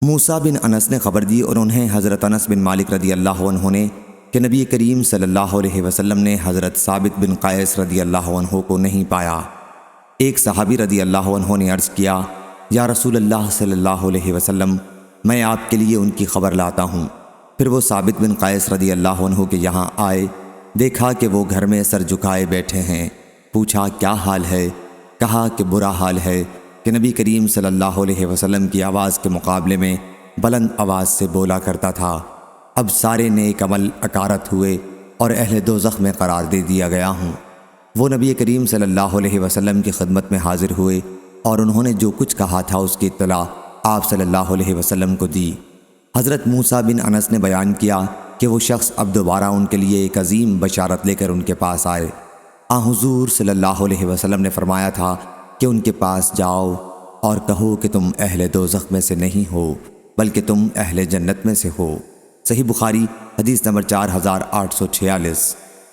موسیٰ بن انس نے خبر دی اور انہیں حضرت انس بن مالک رضی اللہ عنہ نے کہ نبی کریم صلی اللہ علیہ وسلم نے حضرت ثابت بن قیس رضی اللہ عنہ کو نہیں پایا۔ ایک صحابی رضی اللہ عنہ نے عرض کیا، یا رسول اللہ صلی اللہ علیہ وسلم، میں آپ کے لیے ان کی خبر لاتا ہوں۔ پھر وہ ثابت بن قیس رضی اللہ عنہ کے یہاں آئے، دیکھا کہ وہ گھر میں سر جھکائے بیٹھے ہیں، پوچھا کیا حال ہے؟ کہا کہ برا حال ہے کہ نبی کریم صلی اللہ علیہ وسلم کی آواز کے مقابلے میں بلند آواز سے بولا کرتا تھا۔ اب سارے نیک عمل اکارت ہوئے اور اہل دوزخ میں قرار دے دیا گیا ہوں۔ وہ نبی کریم صلی اللہ علیہ وسلم کی خدمت میں حاضر ہوئے اور انہوں نے جو کچھ کہا تھا اس کی اطلاع آپ صلی اللہ علیہ وسلم کو دی۔ حضرت موسیٰ بن انس نے بیان کیا کہ وہ شخص اب دوبارہ ان کے لیے ایک عظیم بشارت لے کر ان کے پاس آئے۔ حضور صلی اللہ علیہ وسلم نے فرمایا تھا کہ ان کے پاس جاؤ اور کہو کہ تم اہل دوزخ میں سے نہیں ہو بلکہ تم اہل جنت میں سے ہو۔ صحیح بخاری حدیث نمبر 4846۔